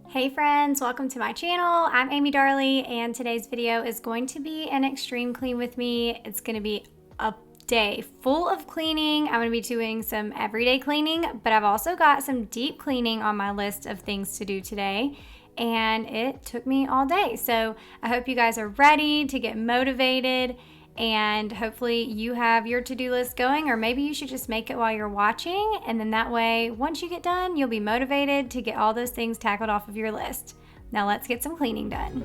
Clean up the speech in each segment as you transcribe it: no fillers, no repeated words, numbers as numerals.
Hey friends, welcome to my channel. I'm Amy Darley and today's video is going to be an extreme clean with me. It's going to be a day full of cleaning. I'm going to be doing some everyday cleaning, but I've also got some deep cleaning on my list of things to do today, and it took me all day. So I hope you guys are ready to get motivated, and hopefully you have your to-do list going, or maybe you should just make it while you're watching, and then that way once you get done you'll be motivated to get all those things tackled off of your list. Now let's get some cleaning done.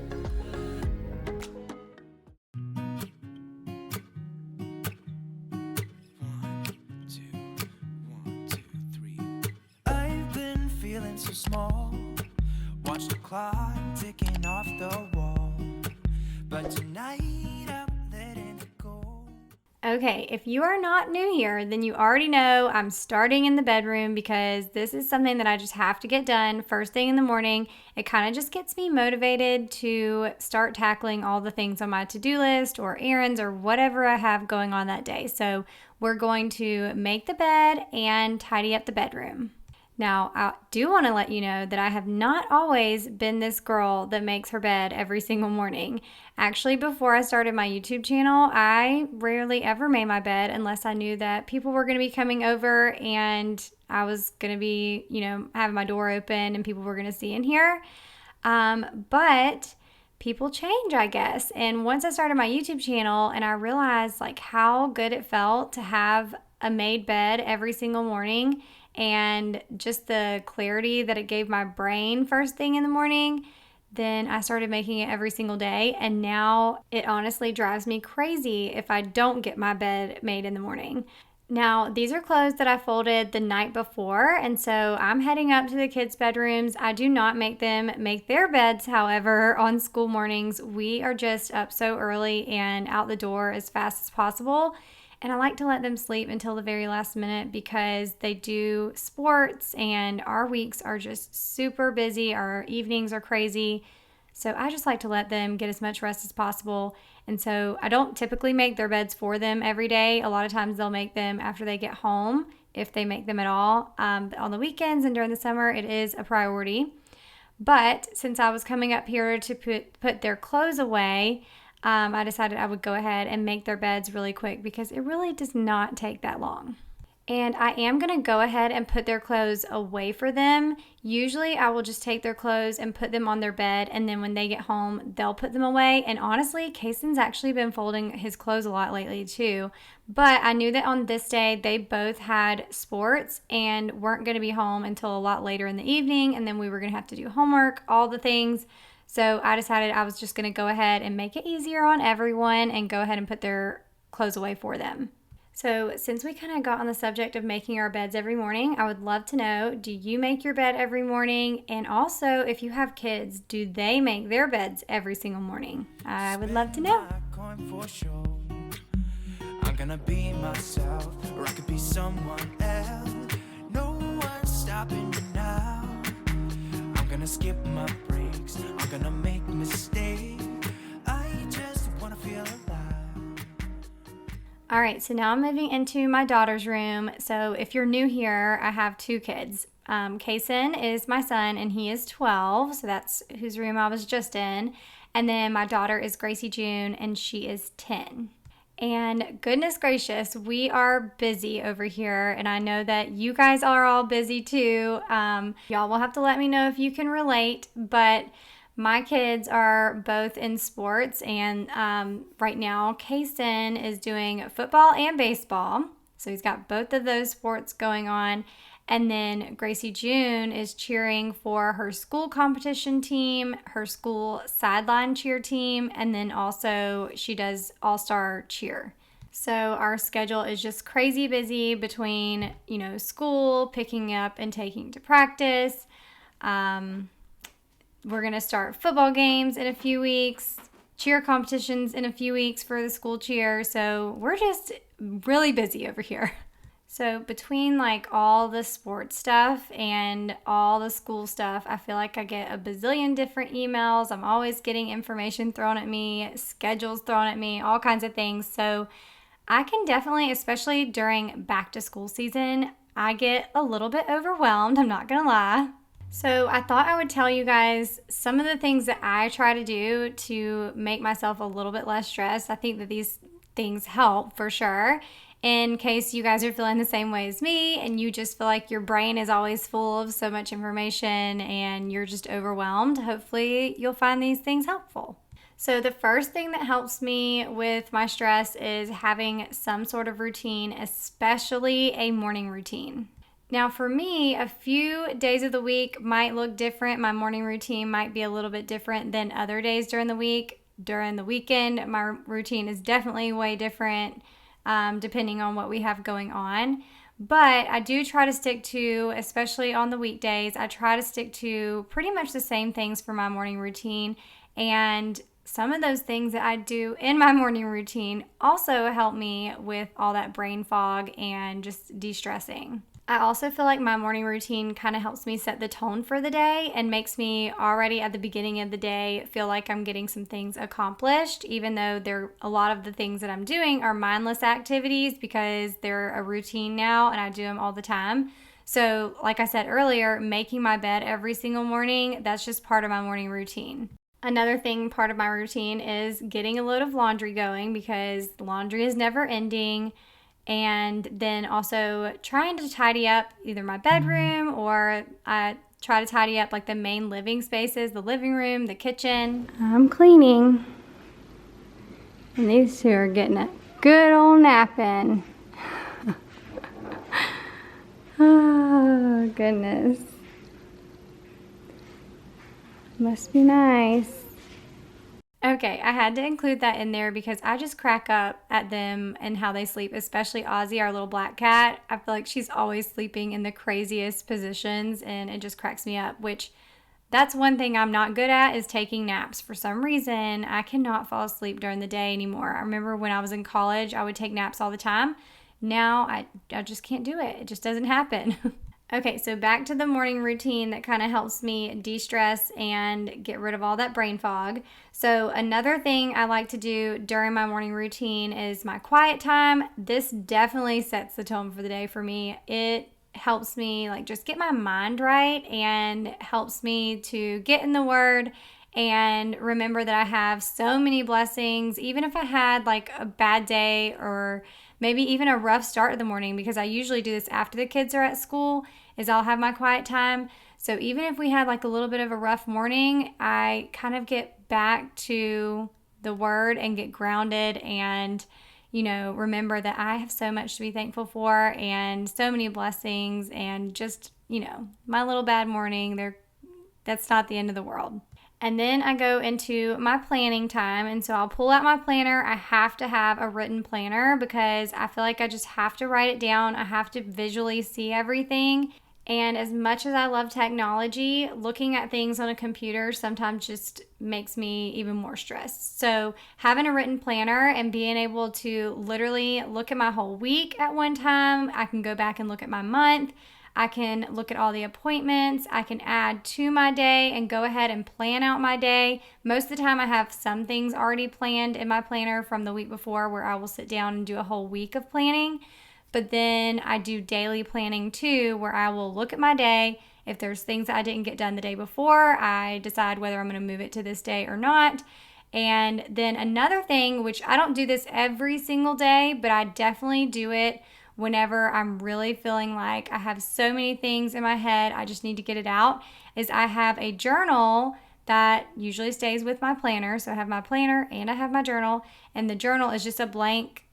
I've been feeling so small. Watch the clock ticking off the wall, but tonight Okay, if you are not new here, then you already know I'm starting in the bedroom because this is something that I just have to get done first thing in the morning. It kind of just gets me motivated to start tackling all the things on my to-do list or errands or whatever I have going on that day. So we're going to make the bed and tidy up the bedroom. Now, I do want to let you know that I have not always been this girl that makes her bed every single morning. Actually, before I started my YouTube channel, I rarely ever made my bed unless I knew that people were going to be coming over and I was going to be, having my door open and people were going to see in here. But people change, I guess. And once I started my YouTube channel and I realized how good it felt to have a made bed every single morning, and just the clarity that it gave my brain first thing in the morning, then I started making it every single day, and now it honestly drives me crazy if I don't get my bed made in the morning. Now, these are clothes that I folded the night before, and so I'm heading up to the kids' bedrooms. I do not make them make their beds, however, on school mornings. We are just up so early and out the door as fast as possible. And I like to let them sleep until the very last minute because they do sports and our weeks are just super busy. Our evenings are crazy. So I just like to let them get as much rest as possible. And so I don't typically make their beds for them every day. A lot of times they'll make them after they get home, if they make them at all. But on the weekends and during the summer, it is a priority. But since I was coming up here to put their clothes away, I decided I would go ahead and make their beds really quick because it really does not take that long. And I am going to go ahead and put their clothes away for them. Usually I will just take their clothes and put them on their bed, and then when they get home, they'll put them away. And honestly, Kason's actually been folding his clothes a lot lately too. But I knew that on this day, they both had sports and weren't going to be home until a lot later in the evening, and then we were going to have to do homework, all the things. So I decided I was just going to go ahead and make it easier on everyone and go ahead and put their clothes away for them. So since we kind of got on the subject of making our beds every morning, I would love to know, do you make your bed every morning? And also, if you have kids, do they make their beds every single morning? I would love to know. I'm gonna be myself, or I could be someone else. No one's stopping me now. I'm gonna skip my breaks, I'm gonna make mistakes. I just wanna feel alive. All right, so now I'm moving into my daughter's room. So if you're new here, I have two kids. Kason is my son and he is 12, so that's whose room I was just in. And then my daughter is Gracie June and she is 10. And goodness gracious, we are busy over here, and I know that you guys are all busy too. Y'all will have to let me know if you can relate, but my kids are both in sports, and right now Kason is doing football and baseball, so he's got both of those sports going on. And then Gracie June is cheering for her school competition team, her school sideline cheer team, and then also she does all-star cheer. So our schedule is just crazy busy between, school, picking up and taking to practice. We're going to start football games in a few weeks, cheer competitions in a few weeks for the school cheer. So we're just really busy over here. So between all the sports stuff and all the school stuff, I feel like I get a bazillion different emails. I'm always getting information thrown at me, schedules thrown at me, all kinds of things. So I can definitely, especially during back to school season, I get a little bit overwhelmed, I'm not gonna lie. So I thought I would tell you guys some of the things that I try to do to make myself a little bit less stressed. I think that these things help for sure. In case you guys are feeling the same way as me and you just feel like your brain is always full of so much information and you're just overwhelmed, hopefully you'll find these things helpful. So, the first thing that helps me with my stress is having some sort of routine, especially a morning routine. Now, for me, a few days of the week might look different. My morning routine might be a little bit different than other days during the week. During the weekend, my routine is definitely way different depending on what we have going on. But I do try to stick to, especially on the weekdays, I try to stick to pretty much the same things for my morning routine. And some of those things that I do in my morning routine also help me with all that brain fog and just de-stressing. I also feel like my morning routine kind of helps me set the tone for the day and makes me already at the beginning of the day feel like I'm getting some things accomplished, even though a lot of the things that I'm doing are mindless activities because they're a routine now and I do them all the time. So, like I said earlier, making my bed every single morning, that's just part of my morning routine. Another thing, part of my routine is getting a load of laundry going because laundry is never ending. And then also trying to tidy up either my bedroom or I try to tidy up like the main living spaces, the living room, the kitchen. I'm cleaning. And these two are getting a good old nap in. Oh, goodness. Must be nice. Okay, I had to include that in there because I just crack up at them and how they sleep, especially Ozzy, our little black cat. I feel like she's always sleeping in the craziest positions and it just cracks me up, which that's one thing I'm not good at is taking naps. For some reason, I cannot fall asleep during the day anymore. I remember when I was in college, I would take naps all the time. Now I just can't do it. It just doesn't happen. Okay, so back to the morning routine that kind of helps me de-stress and get rid of all that brain fog. So another thing I like to do during my morning routine is my quiet time. This definitely sets the tone for the day for me. It helps me like just get my mind right and helps me to get in the Word and remember that I have so many blessings, even if I had like a bad day or maybe even a rough start of the morning, because I usually do this after the kids are at school, is I'll have my quiet time. So even if we had like a little bit of a rough morning, I kind of get back to the Word and get grounded and, remember that I have so much to be thankful for and so many blessings and just, my little bad morning, that's not the end of the world. And then I go into my planning time. And so I'll pull out my planner. I have to have a written planner because I feel like I just have to write it down. I have to visually see everything. And as much as I love technology, looking at things on a computer sometimes just makes me even more stressed. So having a written planner and being able to literally look at my whole week at one time, I can go back and look at my month. I can look at all the appointments. I can add to my day and go ahead and plan out my day. Most of the time I have some things already planned in my planner from the week before where I will sit down and do a whole week of planning. But then I do daily planning too, where I will look at my day. If there's things that I didn't get done the day before, I decide whether I'm going to move it to this day or not. And then another thing, which I don't do this every single day, but I definitely do it whenever I'm really feeling like I have so many things in my head, I just need to get it out, is I have a journal that usually stays with my planner. So I have my planner and I have my journal, and the journal is just a blank,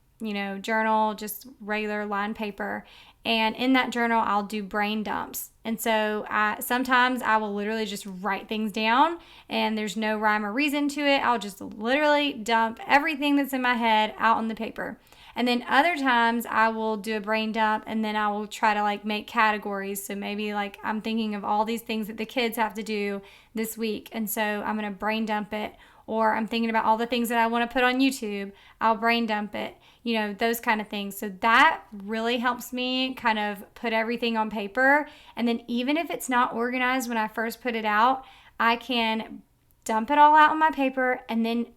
journal, just regular line paper. And in that journal, I'll do brain dumps. And so sometimes I will literally just write things down and there's no rhyme or reason to it. I'll just literally dump everything that's in my head out on the paper. And then other times I will do a brain dump and then I will try to make categories. So maybe I'm thinking of all these things that the kids have to do this week. And so I'm going to brain dump it. Or I'm thinking about all the things that I want to put on YouTube. I'll brain dump it, those kind of things. So that really helps me kind of put everything on paper. And then even if it's not organized when I first put it out, I can dump it all out on my paper and then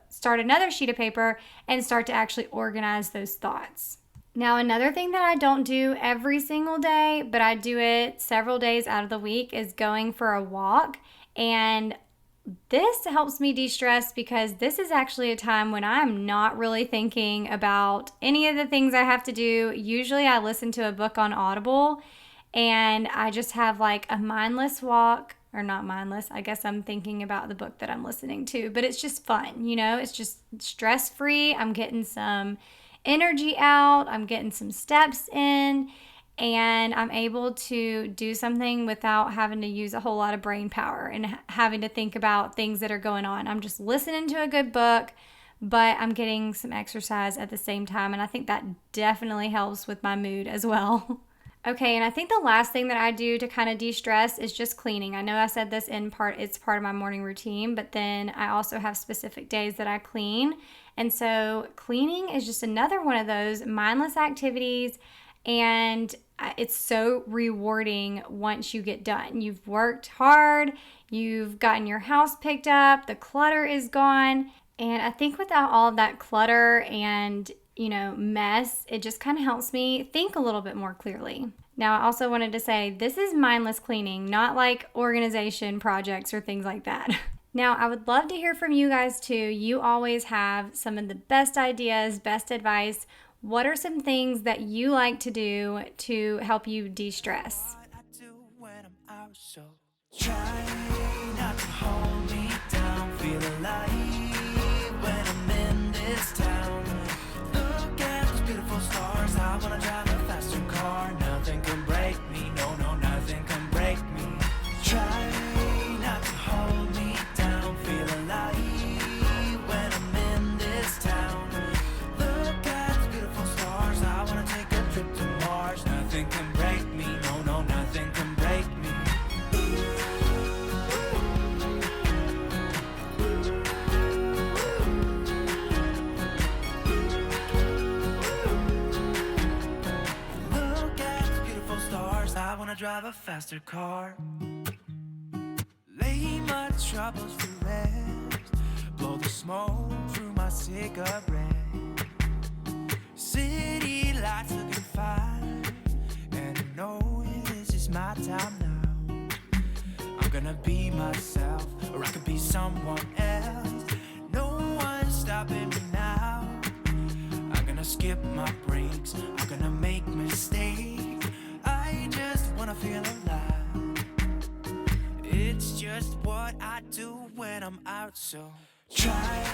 start another sheet of paper and start to actually organize those thoughts. Now, another thing that I don't do every single day, but I do it several days out of the week, is going for a walk. And this helps me de-stress because this is actually a time when I'm not really thinking about any of the things I have to do. Usually I listen to a book on Audible and I just have like a mindless walk, or not mindless. I guess I'm thinking about the book that I'm listening to, but it's just fun, It's just stress-free. I'm getting some energy out, I'm getting some steps in, and I'm able to do something without having to use a whole lot of brain power and having to think about things that are going on. I'm just listening to a good book, but I'm getting some exercise at the same time, and I think that definitely helps with my mood as well. Okay, and I think the last thing that I do to kind of de-stress is just cleaning. I know I said this in part, it's part of my morning routine, but then I also have specific days that I clean. And so cleaning is just another one of those mindless activities, and it's so rewarding once you get done. You've worked hard, you've gotten your house picked up, the clutter is gone, and I think without all of that clutter and mess, it just kind of helps me think a little bit more clearly. Now, I also wanted to say this is mindless cleaning, not like organization projects or things like that. Now, I would love to hear from you guys too. You always have some of the best ideas, best advice. What are some things that you like to do to help you de-stress? Try not to hold me down, feel alive when I'm in this town. Look at those beautiful stars, I wanna drive a faster car. Nothing can break me, no, no, nothing can break me. Try not to hold me down, feel alive when I'm in this town. Look at those beautiful stars, I wanna take a trip to Mars. Nothing can break me, no, no, nothing can break me. I wanna drive a faster car. Lay my troubles to rest. Blow the smoke through my cigarette. City lights looking fine, and I know this is my time now. I'm gonna be myself, or I could be someone else. No one's stopping me now. I'm gonna skip my breaks, I'm gonna make mistakes. I just wanna feel alive. It's just what I do when I'm out, so try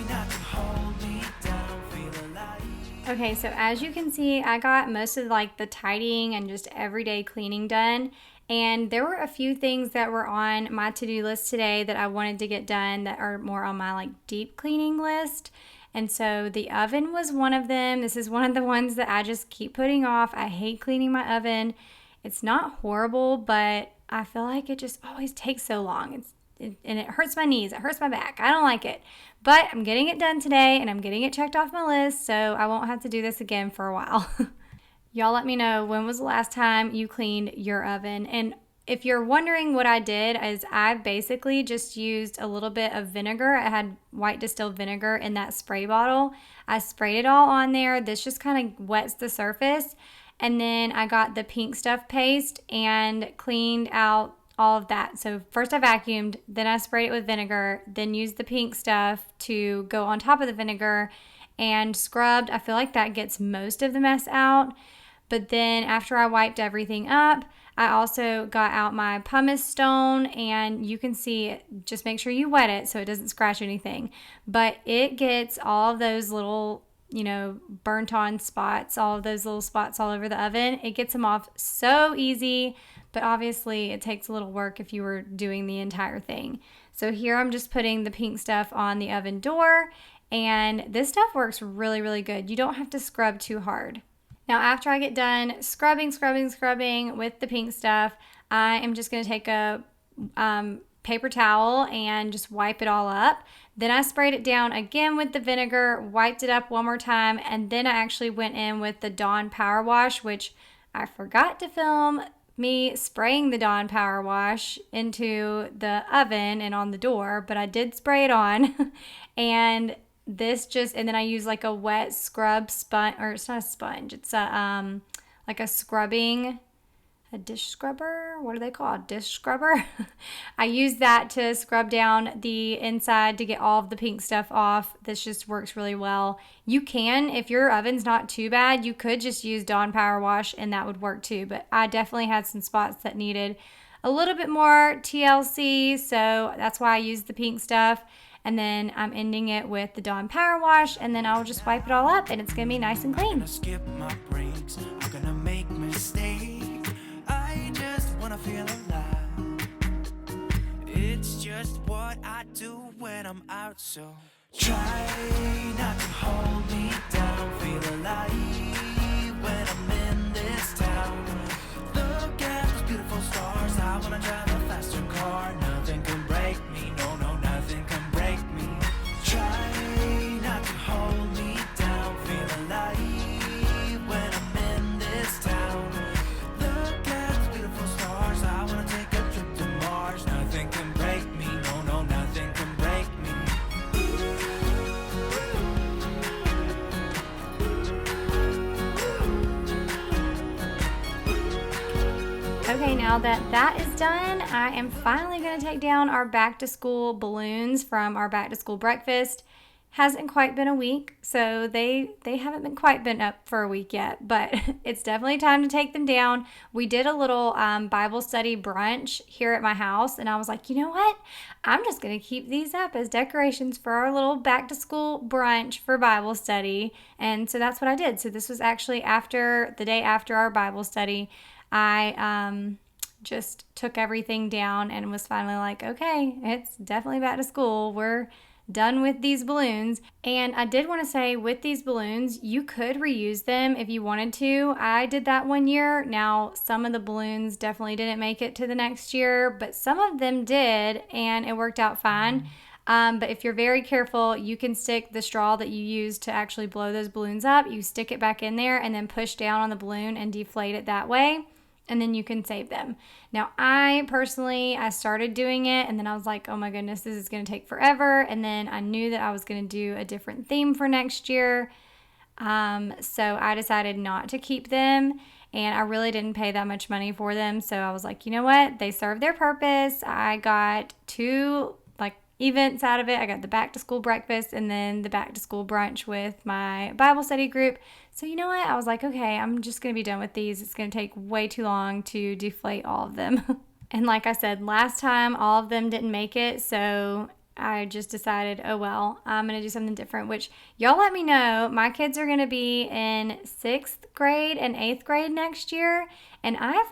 not to hold me down, feel alive. Okay, so as you can see, I got most of like the tidying and just everyday cleaning done. And there were a few things that were on my to-do list today that I wanted to get done that are more on my like deep cleaning list. And so the oven was one of them. This is one of the ones that I just keep putting off. I hate cleaning my oven. It's not horrible, but I feel like it just always takes so long. And it hurts my knees. It hurts my back. I don't like it. But I'm getting it done today, and I'm getting it checked off my list, so I won't have to do this again for a while. Y'all let me know, when was the last time you cleaned your oven? And if you're wondering what I did, is I basically just used a little bit of vinegar. I had white distilled vinegar in that spray bottle. I sprayed it all on there. This just kind of wets the surface. And then I got the pink stuff paste and cleaned out all of that. So first I vacuumed, then I sprayed it with vinegar, then used the pink stuff to go on top of the vinegar and scrubbed. I feel like that gets most of the mess out. But then after I wiped everything up, I also got out my pumice stone, and you can see, just make sure you wet it so it doesn't scratch anything. But it gets all of those little, burnt on spots, all of those little spots all over the oven. It gets them off so easy, but obviously it takes a little work if you were doing the entire thing. So here I'm just putting the pink stuff on the oven door, and this stuff works really, really good. You don't have to scrub too hard. Now, after I get done scrubbing with the pink stuff, I am just going to take a paper towel and just wipe it all up. Then I sprayed it down again with the vinegar, wiped it up one more time, and then I actually went in with the Dawn Power Wash, which I forgot to film me spraying the Dawn Power Wash into the oven and on the door, but I did spray it on. And this just, and then I use like a wet scrub sponge, or it's not a sponge, it's a like a scrubbing, a dish scrubber. What are they called? Dish scrubber. I use that to scrub down the inside to get all of the pink stuff off. This just works really well. You can, if your oven's not too bad, you could just use Dawn Power Wash and that would work too. But I definitely had some spots that needed a little bit more TLC, so that's why I use the pink stuff. And then I'm ending it with the Dawn Power Wash, and then I'll just wipe it all up and it's gonna be nice and clean. Skip my breaks, I'm gonna make mistakes. I just wanna feel alive. It's just what I do when I'm out, so try not to hold me down. Feel alive when I'm in this town. Look at those beautiful stars. I wanna drive a faster car. Nothing can break me, no, no, nothing can break me. Try not to hold me down. Feel alive when I'm in this town. Look at those beautiful stars. I wanna take a trip to Mars. Nothing can break me, no, no, nothing can break me. Okay, now that is done, I am finally going to take down our back to school balloons from our back to school breakfast. Hasn't quite been a week, so they haven't been up for a week yet, but it's definitely time to take them down. We did a little Bible study brunch here at my house, and I was like, you know what? I'm just going to keep these up as decorations for our little back to school brunch for Bible study, and so that's what I did. So this was actually the day after our Bible study. I just took everything down and was finally like, okay, it's definitely back to school. We're done with these balloons. And I did want to say, with these balloons, you could reuse them if you wanted to. I did that one year. Now, some of the balloons definitely didn't make it to the next year, but some of them did, and it worked out fine. But if you're very careful, you can stick the straw that you use to actually blow those balloons up. You stick it back in there and then push down on the balloon and deflate it that way. And then you can save them. Now, I started doing it, and then I was like, oh my goodness, this is going to take forever. And then I knew that I was going to do a different theme for next year. So I decided not to keep them, and I really didn't pay that much money for them. So I was like, you know what? They serve their purpose. I got 2 events out of it. I got the back to school breakfast and then the back to school brunch with my Bible study group. So you know what? I was like, okay, I'm just going to be done with these. It's going to take way too long to deflate all of them. And like I said, last time all of them didn't make it. So I just decided, oh well, I'm going to do something different, which y'all let me know. My kids are going to be in 6th grade and 8th grade next year. And I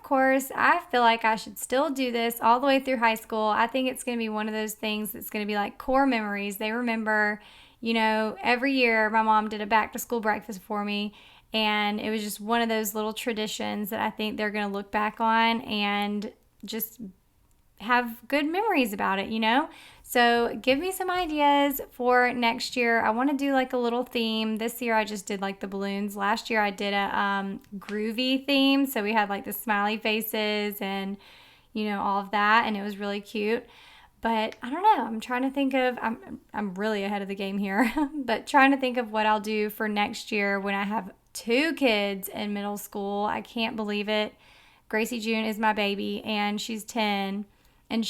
feel like I should still do this all the way through high school. I think it's going to be one of those things that's going to be like core memories. They remember, every year my mom did a back to school breakfast for me. And it was just one of those little traditions that I think they're going to look back on and just have good memories about it, So give me some ideas for next year. I want to do like a little theme. This year I just did like the balloons. Last year I did a groovy theme. So we had like the smiley faces and, all of that. And it was really cute. But I don't know. I'm trying to think of, I'm really ahead of the game here, but trying to think of what I'll do for next year when I have 2 kids in middle school. I can't believe it. Gracie June is my baby and she's 10. And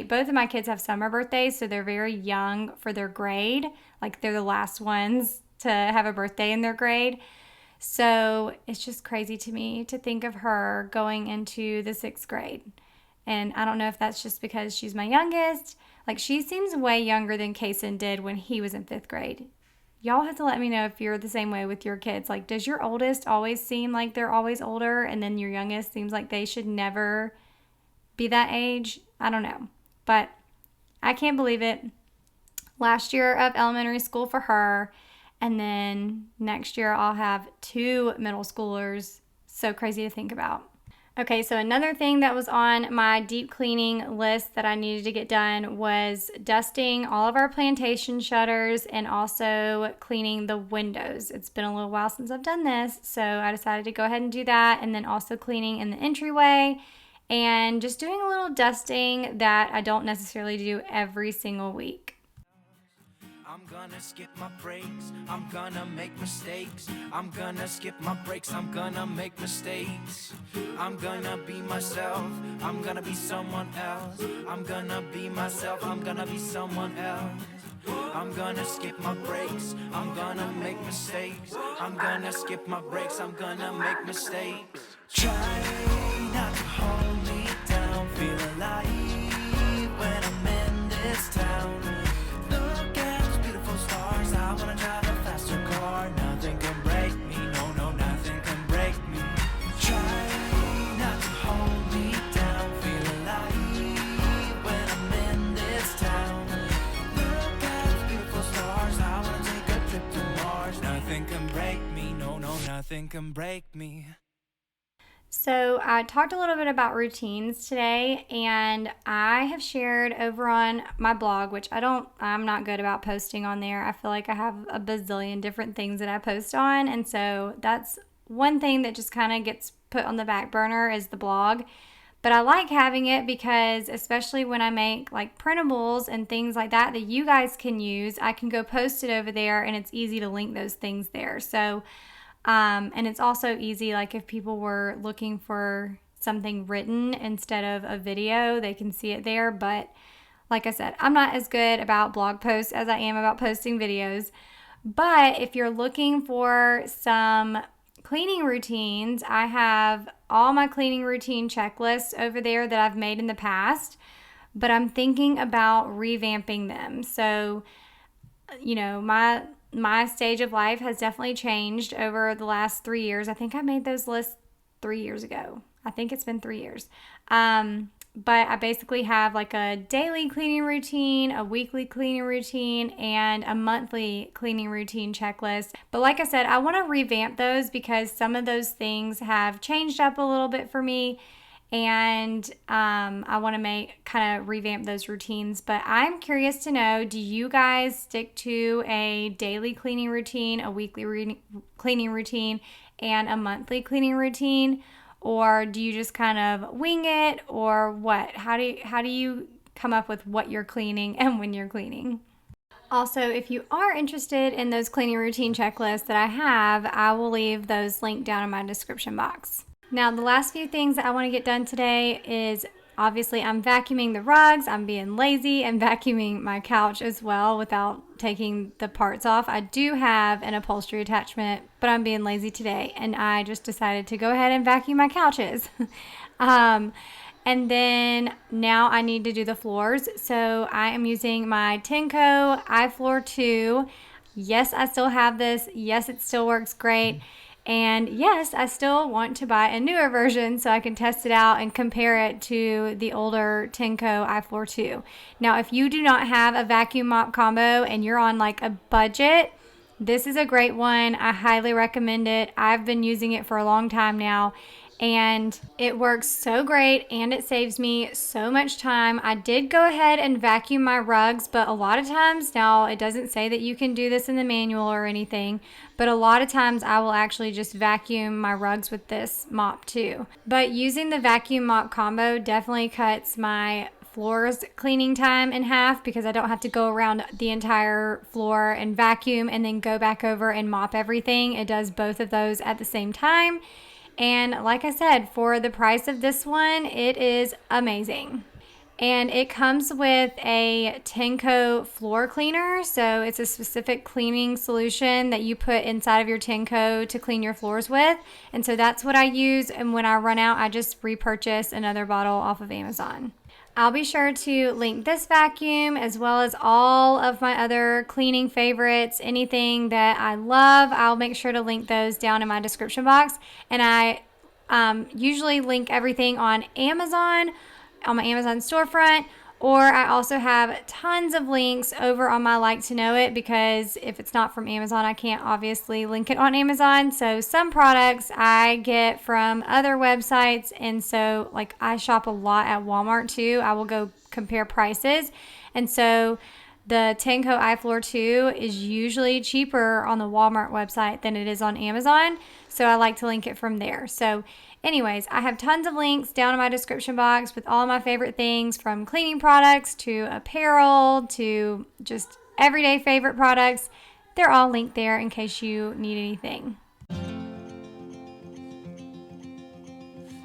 both of my kids have summer birthdays, so they're very young for their grade. Like they're the last ones to have a birthday in their grade. So it's just crazy to me to think of her going into the 6th grade. And I don't know if that's just because she's my youngest. Like she seems way younger than Kason did when he was in 5th grade. Y'all have to let me know if you're the same way with your kids. Like, does your oldest always seem like they're always older, and then your youngest seems like they should never be that age? I don't know, but I can't believe it. Last year of elementary school for her, and then next year I'll have 2 middle schoolers. So crazy to think about. Okay, so another thing that was on my deep cleaning list that I needed to get done was dusting all of our plantation shutters and also cleaning the windows. It's been a little while since I've done this, so I decided to go ahead and do that, and then also cleaning in the entryway and just doing a little dusting that I don't necessarily do every single week. I'm gonna skip my breaks, I'm gonna make mistakes. I'm gonna skip my breaks, I'm gonna make mistakes. I'm gonna be myself, I'm gonna be someone else. I'm gonna be myself, I'm gonna be someone else. I'm gonna skip my breaks, I'm gonna make mistakes. I'm gonna skip my breaks, I'm gonna make mistakes. Try not to hold me down, feel alive when I'm in this town. Look at those beautiful stars, I wanna drive a faster car. Nothing can break me, no, no, nothing can break me. Try not to hold me down, feel alive when I'm in this town. Look at those beautiful stars, I wanna take a trip to Mars. Nothing can break me, no, no, nothing can break me. So I talked a little bit about routines today, and I have shared over on my blog, which I'm not good about posting on there. I feel like I have a bazillion different things that I post on, and so that's one thing that just kind of gets put on the back burner is the blog. But I like having it because especially when I make like printables and things like that you guys can use, I can go post it over there, and it's easy to link those things there. So and it's also easy, like if people were looking for something written instead of a video, they can see it there. But like I said, I'm not as good about blog posts as I am about posting videos. But if you're looking for some cleaning routines, I have all my cleaning routine checklists over there that I've made in the past, but I'm thinking about revamping them. So, you know, my stage of life has definitely changed over the last 3 years. I think I made those lists 3 years ago. I think it's been 3 years. But I basically have like a daily cleaning routine, a weekly cleaning routine, and a monthly cleaning routine checklist. But like I said, I want to revamp those because some of those things have changed up a little bit for me. And I want to kind of revamp those routines. But I'm curious to know, do you guys stick to a daily cleaning routine, a weekly cleaning routine, and a monthly cleaning routine? Or do you just kind of wing it, or what? How do you come up with what you're cleaning and when you're cleaning? Also, if you are interested in those cleaning routine checklists that I have, I will leave those linked down in my description box. Now, the last few things that I want to get done today is obviously I'm vacuuming the rugs. I'm being lazy and vacuuming my couch as well without taking the parts off. I do have an upholstery attachment, but I'm being lazy today, and I just decided to go ahead and vacuum my couches. And then now I need to do the floors. So I am using my Tenco iFloor 2. Yes, I still have this. Yes, it still works great. And yes, I still want to buy a newer version so I can test it out and compare it to the older Tenco iFloor 2. Now, if you do not have a vacuum mop combo and you're on like a budget, this is a great one. I highly recommend it. I've been using it for a long time now, and it works so great, and it saves me so much time. I did go ahead and vacuum my rugs, but a lot of times, now it doesn't say that you can do this in the manual or anything, but a lot of times I will actually just vacuum my rugs with this mop too. But using the vacuum mop combo definitely cuts my floors cleaning time in half because I don't have to go around the entire floor and vacuum and then go back over and mop everything. It does both of those at the same time. And like I said, for the price of this one, it is amazing. And it comes with a Tenco floor cleaner. So it's a specific cleaning solution that you put inside of your Tenco to clean your floors with. And so that's what I use. And when I run out, I just repurchase another bottle off of Amazon. I'll be sure to link this vacuum as well as all of my other cleaning favorites, anything that I love. I'll make sure to link those down in my description box. And I usually link everything on Amazon, on my Amazon storefront, or I also have tons of links over on my Like to Know It, because if it's not from Amazon, I can't obviously link it on Amazon. So some products I get from other websites, and so like I shop a lot at Walmart too. I will go compare prices, and so the Tenco iFloor 2 is usually cheaper on the Walmart website than it is on Amazon, so I like to link it from there. So anyways, I have tons of links down in my description box with all of my favorite things, from cleaning products to apparel to just everyday favorite products. They're all linked there in case you need anything.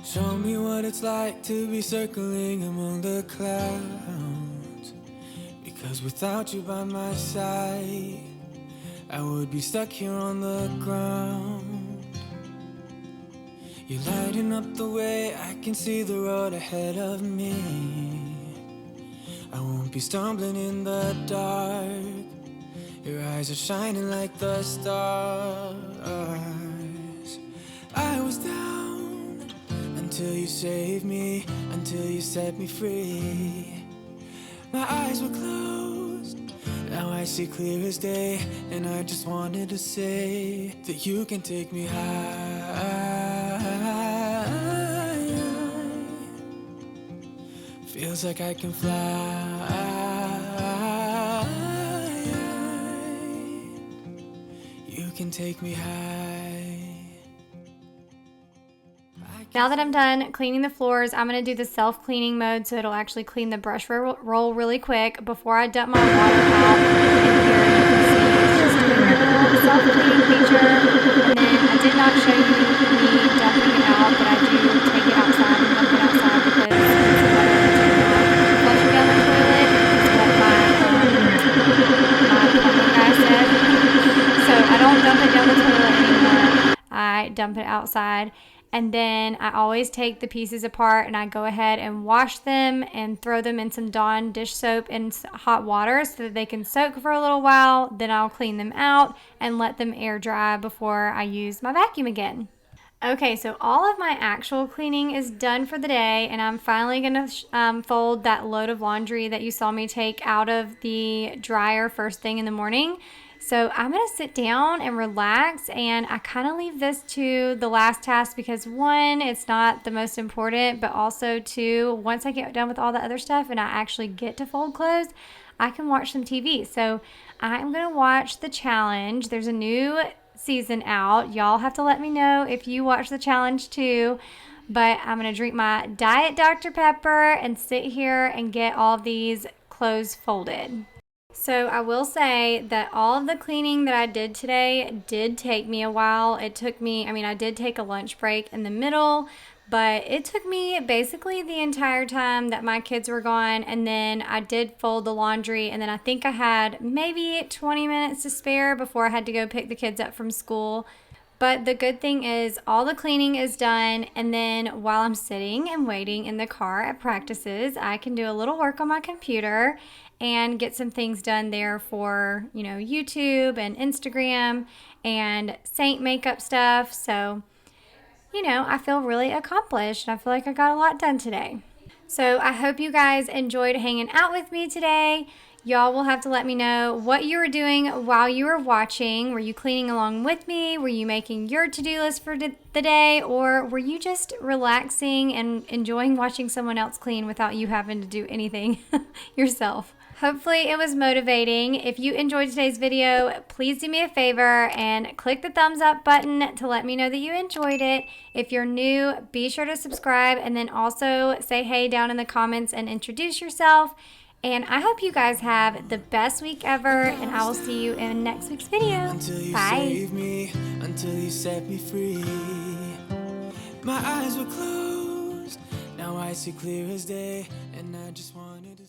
Show me what it's like to be circling among the clouds, because without you by my side, I would be stuck here on the ground. You're lighting up the way, I can see the road ahead of me. I won't be stumbling in the dark. Your eyes are shining like the stars. I was down until you saved me, until you set me free. My eyes were closed, now I see clear as day, and I just wanted to say that you can take me high. Feels like I can fly. You can take me high. Now that I'm done cleaning the floors, I'm going to do the self-cleaning mode so it'll actually clean the brush roll really quick before I dump my water out. And here you can see it's just doing a little self-cleaning feature. And then I did not show you me dumping it out, but I do take it outside and dump it outside because it's better to flush it down the toilet. It's what my plumbing guy said. So I don't dump it down the toilet anymore. I dump it outside. And then I always take the pieces apart and I go ahead and wash them and throw them in some Dawn dish soap and hot water so that they can soak for a little while. Then I'll clean them out and let them air dry before I use my vacuum again. Okay, so all of my actual cleaning is done for the day, and I'm finally going to fold that load of laundry that you saw me take out of the dryer first thing in the morning. So I'm going to sit down and relax, and I kind of leave this to the last task because one, it's not the most important, but also two, once I get done with all the other stuff and I actually get to fold clothes, I can watch some TV. So I'm going to watch The Challenge. There's a new season out. Y'all have to let me know if you watch The Challenge too. But I'm going to drink my Diet Dr. Pepper and sit here and get all of these clothes folded. So I will say that all of the cleaning that I did today did take me a while. It took me, I did take a lunch break in the middle, but it took me basically the entire time that my kids were gone, and then I did fold the laundry, and then I think I had maybe 20 minutes to spare before I had to go pick the kids up from school. But the good thing is all the cleaning is done, and then while I'm sitting and waiting in the car at practices, I can do a little work on my computer and get some things done there for, YouTube and Instagram and Saint makeup stuff. So, I feel really accomplished. I feel like I got a lot done today. So I hope you guys enjoyed hanging out with me today. Y'all will have to let me know what you were doing while you were watching. Were you cleaning along with me? Were you making your to-do list for the day? Or were you just relaxing and enjoying watching someone else clean without you having to do anything yourself? Hopefully it was motivating. If you enjoyed today's video, please do me a favor and click the thumbs up button to let me know that you enjoyed it. If you're new, be sure to subscribe and then also say hey down in the comments and introduce yourself. And I hope you guys have the best week ever, and I will see you in next week's video. Bye. Save me, until you set me free. My eyes were closed, now I see clear as day, and I just wanted to